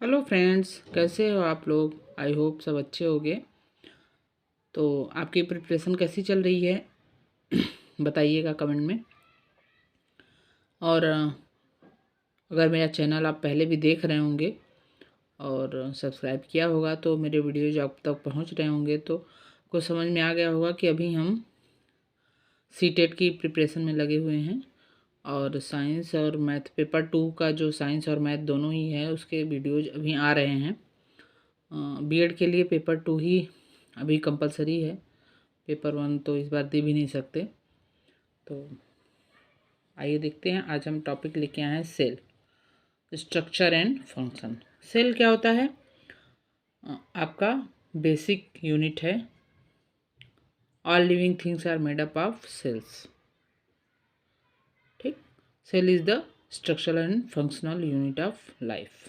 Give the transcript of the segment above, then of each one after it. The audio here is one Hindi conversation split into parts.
हेलो फ्रेंड्स, कैसे हो आप लोग। आई होप सब अच्छे होंगे। तो आपकी प्रिपरेशन कैसी चल रही है बताइएगा कमेंट में। और अगर मेरा चैनल आप पहले भी देख रहे होंगे और सब्सक्राइब किया होगा तो मेरे वीडियो जो आप तक पहुंच रहे होंगे तो कुछ समझ में आ गया होगा कि अभी हम सीटेट की प्रिपरेशन में लगे हुए हैं। और साइंस और मैथ पेपर 2 का जो साइंस और मैथ दोनों ही है उसके वीडियोज अभी आ रहे हैं। बीएड के लिए पेपर 2 ही अभी कंपलसरी है। पेपर 1 तो इस बार दे भी नहीं सकते। तो आइए देखते हैं, आज हम टॉपिक लेके आए हैं cell, structure and function. Cell क्या होता है? आपका बेसिक यूनिट है। All living things are made up of cells. ठीक। Cell is the structural and functional unit of life.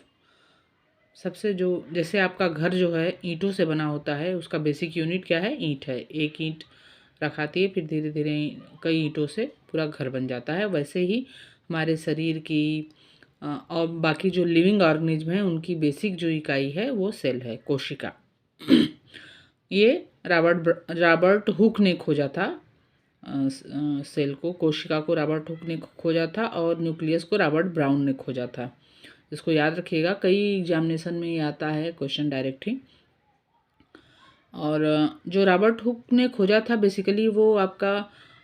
सबसे जो जैसे आपका घर जो है ईंटों से बना होता है, उसका बेसिक यूनिट क्या है? ईंट है। एक ईंट रखाती है, फिर धीरे धीरे कई ईंटों से पूरा घर बन जाता है। वैसे ही हमारे शरीर की और बाकी जो लिविंग ऑर्गेनिज्म है उनकी बेसिक जो इकाई है वो सेल है, कोशिका। ये रॉबर्ट हुक ने खोजा था। सेल को, कोशिका को रॉबर्ट हुक ने खोजा था और न्यूक्लियस को रॉबर्ट ब्राउन ने खोजा था। इसको याद रखिएगा, कई एग्जामिनेशन में ये आता है क्वेश्चन डायरेक्ट ही। और जो रॉबर्ट हुक ने खोजा था बेसिकली वो आपका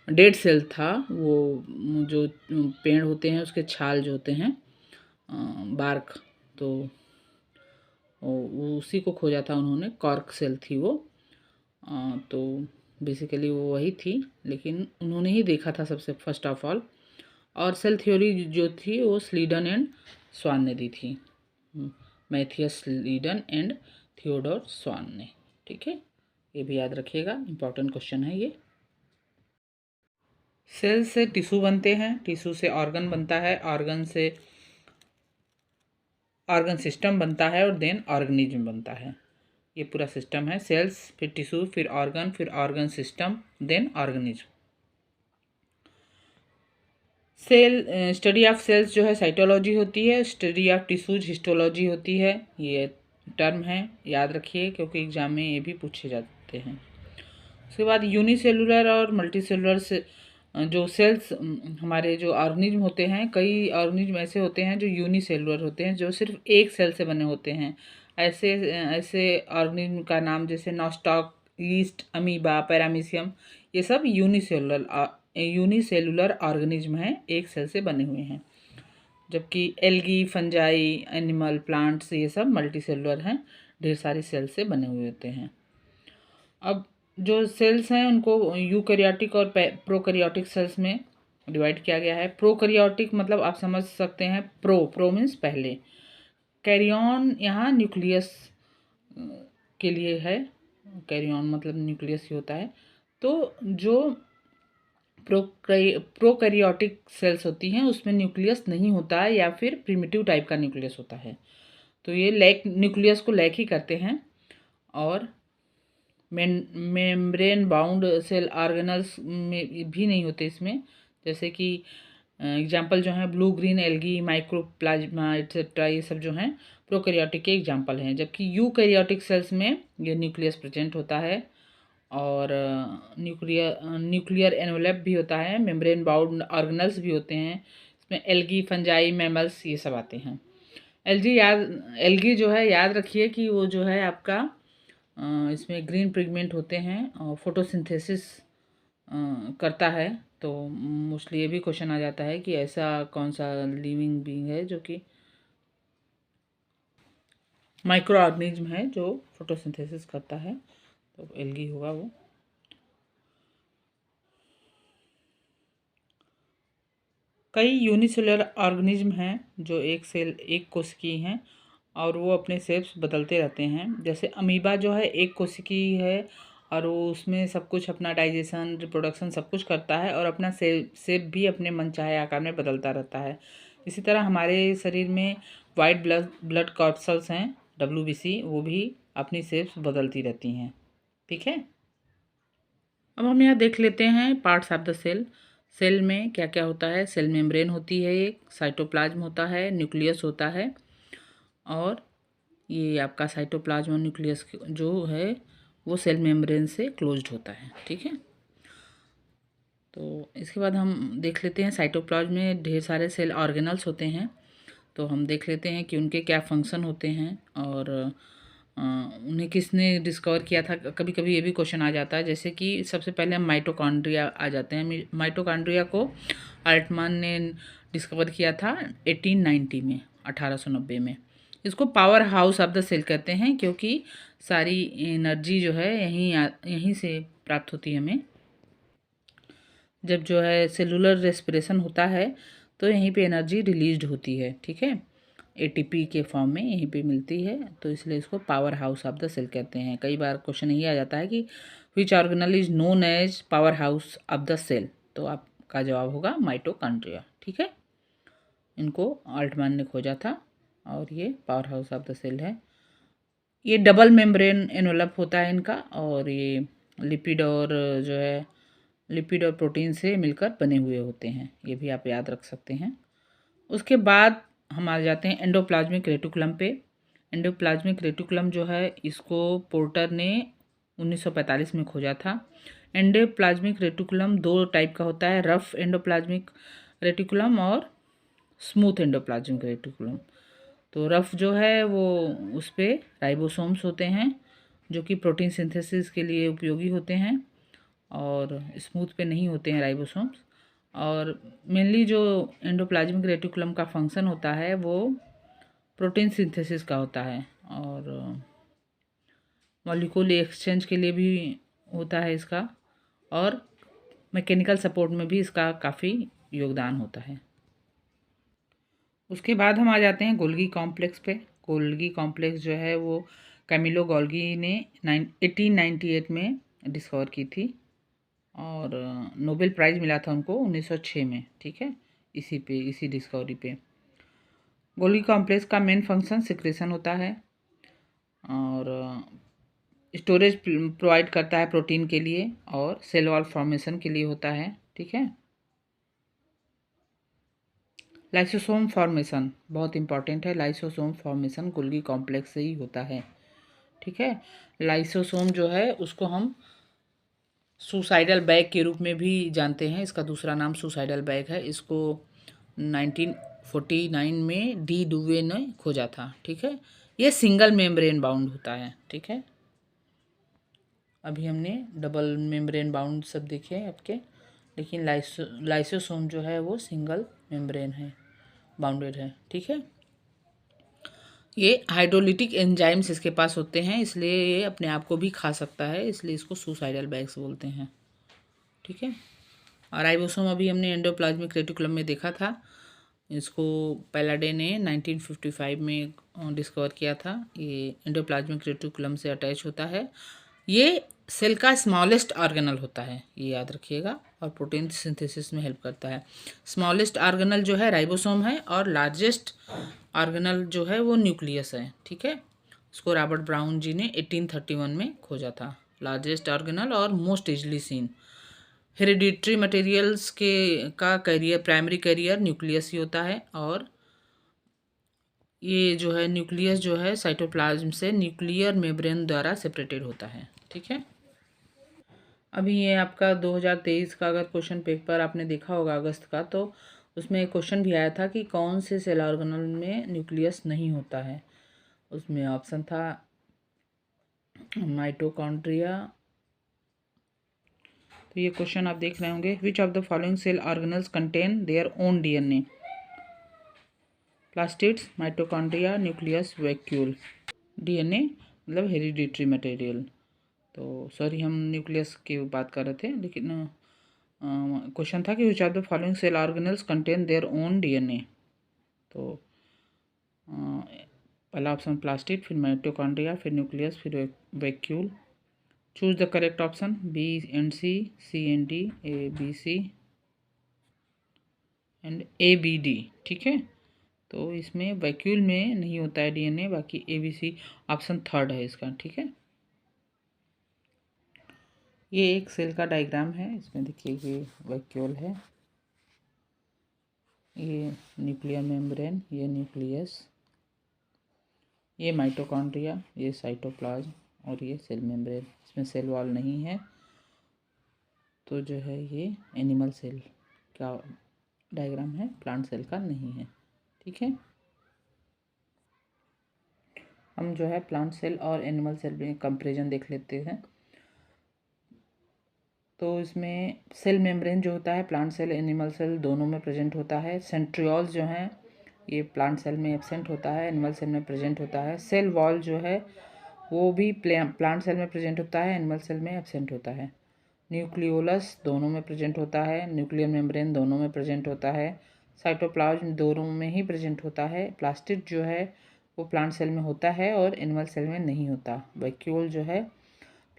डेड सेल था। वो जो पेड़ होते हैं उसके छाल जो होते हैं, बार्क, तो वो उसी को खोजा था उन्होंने। कॉर्क सेल थी वो। तो बेसिकली वो वही थी, लेकिन उन्होंने ही देखा था सबसे फर्स्ट ऑफ ऑल। और सेल थ्योरी जो थी वो स्लीडन एंड स्वान ने दी थी। मैथियस स्लीडन एंड थियोडोर स्वान ने। ठीक है, ये भी याद रखिएगा, इंपॉर्टेंट क्वेश्चन है ये। सेल से टिश्यू बनते हैं, टिश्यू से ऑर्गन बनता है, ऑर्गन से ऑर्गन सिस्टम बनता है और देन ऑर्गेनिज्म बनता है। ये पूरा सिस्टम है, सेल्स, फिर टिश्यू, फिर organ system, then organism. Cell study of cells जो है साइटोलॉजी होती है, स्टडी ऑफ टिश्यूज हिस्टोलॉजी होती है। ये टर्म है, याद रखिए क्योंकि एग्जाम में ये भी पूछे जाते हैं। उसके बाद यूनिसेलुलर और मल्टीसेलुलर से जो सेल्स हमारे जो ऑर्गेनिज्म होते हैं, कई ऑर्गेनिज्म ऐसे होते हैं जो यूनिसेलुलर होते हैं, जो सिर्फ एक सेल से बने होते हैं। ऐसे ऐसे ऑर्गेनिज्म का नाम जैसे नॉस्टॉक, ईस्ट, अमीबा, पैरामीशियम, ये सब यूनिसेलुलर ऑर्गेनिज्म हैं, एक सेल से बने हुए हैं। जबकि एल्गी, फंजाई, एनिमल, प्लांट्स, ये सब मल्टीसेलुलर हैं, ढेर सारी सेल से बने हुए होते हैं। अब जो सेल्स हैं उनको यूकैरियोटिक और प्रोकैरियोटिक सेल्स में डिवाइड किया गया है। प्रोकैरियोटिक मतलब आप समझ सकते हैं, प्रो मीन्स पहले, कैरियन यहाँ न्यूक्लियस के लिए है। कैरियन मतलब न्यूक्लियस ही होता है। तो जो प्रोकैरियोटिक सेल्स होती हैं उसमें न्यूक्लियस नहीं होता है, या फिर प्रिमिटिव टाइप का न्यूक्लियस होता है। तो ये लैक न्यूक्लियस को लैक ही करते हैं। और मेम्ब्रेन बाउंड सेल ऑर्गेनल्स में भी नहीं होते इसमें, जैसे कि एग्जाम्पल जो हैं blue green algae, mycoplasma etcetera, ये सब जो हैं प्रोकैरियोटिक के एग्जाम्पल हैं। जबकि यूकैरियोटिक सेल्स में ये न्यूक्लियस प्रेजेंट होता है और न्यूक्लियर एनवेलप भी होता है, मेम्ब्रेन बाउंड ऑर्गेनल्स भी होते हैं। इसमें एल्गी, फंजाई, मैमल्स ये सब आते हैं। एल्गी जो है याद रखिए कि वो जो है आपका इसमें ग्रीन पिगमेंट होते हैं और फोटोसिंथेसिस करता है। तो मोस्टली ये भी क्वेश्चन आ जाता है कि ऐसा कौन सा लिविंग बीइंग है जो कि माइक्रो ऑर्गेनिज्म है जो फोटोसिंथेसिस करता है, तो एल्गी होगा वो। कई यूनिसेलुलर ऑर्गेनिज्म हैं जो एक कोशिकीय हैं और वो अपने शेप्स बदलते रहते हैं। जैसे अमीबा जो है एक कोशिकीय है और वो उसमें सब कुछ अपना डाइजेशन, रिप्रोडक्शन सब कुछ करता है और अपना शेप भी अपने मनचाहे आकार में बदलता रहता है। इसी तरह हमारे शरीर में वाइट ब्लड कॉर्पसल्स हैं, WBC, वो भी अपनी शेप्स बदलती रहती हैं। ठीक है, अब हम यहाँ देख लेते हैं parts of the cell. Cell में क्या क्या होता है? सेल मेम्ब्रेन होती है, एक साइटोप्लाज्म होता है, न्यूक्लियस होता है और ये आपका साइटोप्लाज्म और न्यूक्लियस जो है वो सेल मेम्ब्रेन से क्लोज्ड होता है, ठीक है। तो इसके बाद हम देख लेते हैं साइटोप्लाज्म में ढेर सारे सेल ऑर्गेनल्स होते हैं। तो हम देख लेते हैं कि उनके क्या फंक्शन होते हैं और उन्हें किसने डिस्कवर किया था। कभी कभी ये भी क्वेश्चन आ जाता है, जैसे कि सबसे पहले हम माइटोकॉन्ड्रिया आ जाते हैं। माइटोकॉन्ड्रिया को अल्टमान ने डिस्कवर किया था 1890 में, 1890 में। इसको power house of the cell कहते हैं, क्योंकि सारी एनर्जी जो है यहीं से प्राप्त होती है हमें। जब जो है सेलुलर रेस्पिरेशन होता है तो यहीं पे एनर्जी रिलीज्ड होती है, ठीक है। एटीपी के फॉर्म में यहीं पे मिलती है, तो इसलिए इसको power house of the cell कहते हैं। कई बार क्वेश्चन यही आ जाता है कि which organelle is known as power house of the cell, तो आपका जवाब होगा माइटोकॉन्ड्रिया, ठीक है। इनको अल्टमान ने खोजा था और ये power house of the cell है। ये डबल मेम्ब्रेन एनवलप होता है इनका, और ये लिपिड और जो है लिपिड और प्रोटीन से मिलकर बने हुए होते हैं, ये भी आप याद रख सकते हैं। उसके बाद हम आ जाते हैं एंडोप्लाज्मिक रेटिकुलम पे। एंडोप्लाज्मिक रेटिकुलम जो है इसको पोर्टर ने 1945 में खोजा था। एंडोप्लाज्मिक रेटिकुलम दो टाइप का होता है, रफ एंडोप्लाज्मिक रेटिकुलम और स्मूथ एंडोप्लाज्मिक रेटिकुलम। तो रफ जो है वो उस पर राइबोसोम्स होते हैं जो कि प्रोटीन सिंथेसिस के लिए उपयोगी होते हैं, और स्मूथ पे नहीं होते हैं राइबोसोम्स। और मेनली जो एंडोप्लाज्मिक रेटिकुलम का फंक्शन होता है वो प्रोटीन सिंथेसिस का होता है, और मॉलिक्यूल एक्सचेंज के लिए भी होता है इसका, और मैकेनिकल सपोर्ट में भी इसका काफ़ी योगदान होता है। उसके बाद हम आ जाते हैं गोल्गी कॉम्प्लेक्स पे। गोल्गी कॉम्प्लेक्स जो है वो कैमिलो गोल्गी ने 1898 में डिस्कवर की थी, और नोबेल प्राइज़ मिला था उनको 1906 में, ठीक है। इसी डिस्कवरी पे गोल्गी कॉम्प्लेक्स का मेन फंक्शन सिक्रेशन होता है, और स्टोरेज प्रोवाइड करता है प्रोटीन के लिए, और सेल वॉल फॉर्मेशन के लिए होता है, ठीक है। लाइसोसोम फॉर्मेशन बहुत इंपॉर्टेंट है। लाइसोसोम फॉर्मेशन गोल्गी कॉम्प्लेक्स से ही होता है, ठीक है। लाइसोसोम जो है उसको हम सुसाइडल बैग के रूप में भी जानते हैं। इसका दूसरा नाम सुसाइडल बैग है। इसको 1949 में डी डुवे ने खोजा था, ठीक है। ये सिंगल मेम्ब्रेन बाउंड होता है, ठीक है। अभी हमने डबल मेम्ब्रेन बाउंड सब देखे आपके, लेकिन लाइसोसोम जो है वो सिंगल मेम्ब्रेन है, बाउंडेड है, ठीक है। ये हाइड्रोलिटिक एंजाइम्स इसके पास होते हैं, इसलिए ये अपने आप को भी खा सकता है, इसलिए इसको सुसाइडल बैग्स बोलते हैं, ठीक है। और राइबोसोम अभी हमने एंडोप्लाज्मिक रेटिकुलम में देखा था। इसको पैलाडे ने 1955 में डिस्कवर किया था। ये एंडोप्लाज्मिक रेटिकुलम से अटैच होता है। ये सेल का स्मॉलेस्ट ऑर्गेनल होता है, ये याद रखिएगा, और प्रोटीन सिंथेसिस में हेल्प करता है। स्मॉलेस्ट ऑर्गेनल जो है राइबोसोम है, और लार्जेस्ट ऑर्गेनल जो है वो न्यूक्लियस है, ठीक है। इसको रॉबर्ट ब्राउन जी ने 1831 में खोजा था। लार्जेस्ट ऑर्गेनल और most easily seen. Hereditary materials के का कैरियर, प्राइमरी कैरियर न्यूक्लियस ही होता है, और ये जो है न्यूक्लियस जो है साइटोप्लाज्म से न्यूक्लियर मेम्ब्रेन द्वारा सेपरेटेड होता है, ठीक है। अभी ये आपका 2023 का अगर क्वेश्चन पेपर आपने देखा होगा अगस्त का, तो उसमें एक क्वेश्चन भी आया था कि कौन से सेल ऑर्गेनल में न्यूक्लियस नहीं होता है। उसमें ऑप्शन था माइटोकॉन्ड्रिया। तो ये क्वेश्चन आप देख रहे होंगे, which of the following cell organelles contain their own DNA. Plastids, mitochondria, nucleus, vacuole. DNA मतलब हेरिडिटरी मटेरियल। तो सॉरी, हम न्यूक्लियस की बात कर रहे थे, लेकिन क्वेश्चन था कि which of the following cell organelles contain their own DNA. तो पहला ऑप्शन प्लास्टिड, फिर माइटोकॉन्ड्रिया, फिर न्यूक्लियस, फिर vacuole. Choose the correct option, B and C and D, A B C and A B D, ठीक है। तो इसमें वैक्यूल में नहीं होता है डीएनए, बाकी A B C option third है इसका, ठीक है। ये एक सेल का डायग्राम है, इसमें देखिए ये वैक्यूल है, ये न्यूक्लियर मेम्ब्रेन, ये न्यूक्लियस, ये माइटोकॉन्ड्रिया, ये साइटोप्लाज्म और ये सेल मेम्ब्रेन। इसमें सेल वॉल नहीं है। तो जो है ये एनिमल सेल का डायग्राम है, प्लांट सेल का नहीं है। ठीक है, हम जो है प्लांट सेल और एनिमल सेल में कंपेरिजन देख लेते हैं। तो इसमें सेल मेम्ब्रेन जो होता है प्लांट सेल एनिमल सेल दोनों में प्रेजेंट होता है। सेंट्रियोल्स जो हैं ये प्लांट सेल में एब्सेंट होता है, एनिमल सेल में प्रेजेंट होता है। सेल वॉल जो है वो भी प्लांट सेल में प्रेजेंट होता है, एनिमल सेल में एब्सेंट होता है। न्यूक्लियोलस दोनों में प्रेजेंट होता है, न्यूक्लियर मेम्ब्रेन दोनों में प्रेजेंट होता है, साइटोप्लाज्म दोनों में ही प्रेजेंट होता है। प्लास्टिड जो है वो प्लांट सेल में होता है और एनिमल सेल में नहीं होता। वैक्यूल जो है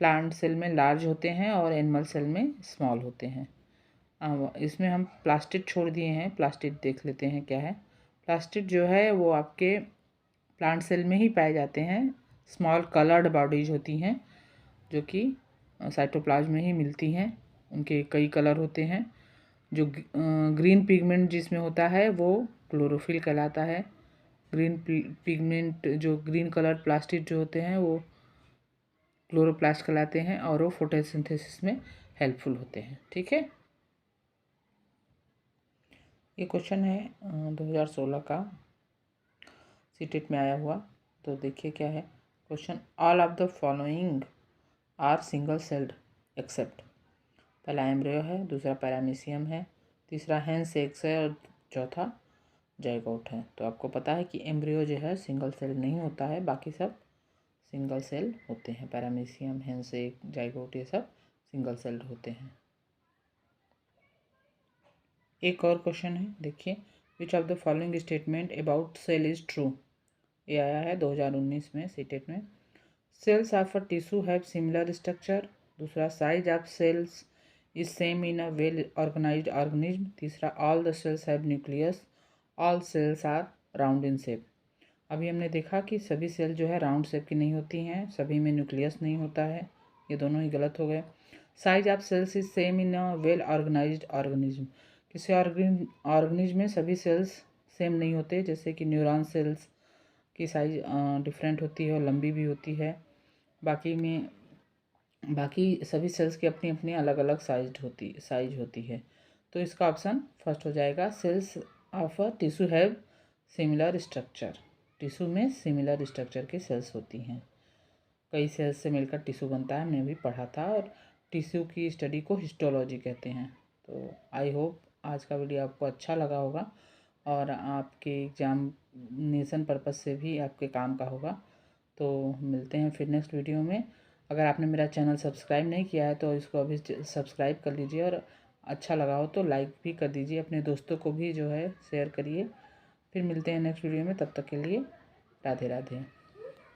प्लांट सेल में लार्ज होते हैं और एनिमल सेल में स्मॉल होते हैं। इसमें हम प्लास्टिड छोड़ दिए हैं, प्लास्टिड देख लेते हैं क्या है। प्लास्टिड जो है वो आपके प्लांट सेल में ही पाए जाते हैं। स्मॉल कलर्ड बॉडीज होती हैं जो कि साइटोप्लाज्म में ही मिलती हैं। उनके कई कलर होते हैं। जो ग्रीन पिगमेंट जिसमें होता है वो क्लोरोफिल कहलाता है। ग्रीन पिगमेंट जो ग्रीन कलर प्लास्टिड जो होते हैं वो क्लोरोप्लास्ट कहलाते हैं और वो फोटोसिंथेसिस में हेल्पफुल होते हैं। ठीक है, ये क्वेश्चन है 2016 का सीटेट में आया हुआ। तो देखिए क्या है question. All of the following are single celled except. पहला एम्ब्रियो है, दूसरा पैरामीशियम है, तीसरा हैंस एग्स है और चौथा जाइगोट है। तो आपको पता है कि एम्ब्रियो जो है सिंगल सेल नहीं होता है, बाकी सब सिंगल सेल होते हैं। पैरामीशियम, हैंस एग, जाइगोट ये सब सिंगल सेल्ड होते हैं। एक और क्वेश्चन है, देखिए which of the following statement about cell is true. ये आया है 2019 में सीटेट में। Cells of a tissue have similar structure. दूसरा size of cells is same in a well organised organism. तीसरा all the cells have nucleus. All cells are round in shape. अभी हमने देखा कि सभी सेल जो है राउंड शेप की नहीं होती हैं, सभी में न्यूक्लियस नहीं होता है, ये दोनों ही गलत हो गए। Size of cells is same in a well organised organism. किसी ऑर्गेनिज्म में सभी सेल्स सेम नहीं होते, जैसे कि न्यूरॉन सेल्स की साइज डिफरेंट होती है और लंबी भी होती है। बाकी सभी सेल्स की अपनी अपनी अलग अलग साइज होती है। तो इसका ऑप्शन फर्स्ट हो जाएगा। Cells of a tissue have similar structure. Tissue में सिमिलर स्ट्रक्चर की सेल्स होती हैं। कई सेल्स से मिलकर टिश्यू बनता है, हमने भी पढ़ा था, और टिश्यू की स्टडी को हिस्टोलॉजी कहते हैं। तो आई होप आज का वीडियो आपको अच्छा लगा होगा और आपके एग्जामिनेशन पर्पज़ से भी आपके काम का होगा। तो मिलते हैं फिर नेक्स्ट वीडियो में। अगर आपने मेरा चैनल सब्सक्राइब नहीं किया है तो इसको अभी सब्सक्राइब कर लीजिए, और अच्छा लगा हो तो लाइक भी कर दीजिए, अपने दोस्तों को भी जो है शेयर करिए। फिर मिलते हैं नेक्स्ट वीडियो में, तब तक के लिए राधे राधे।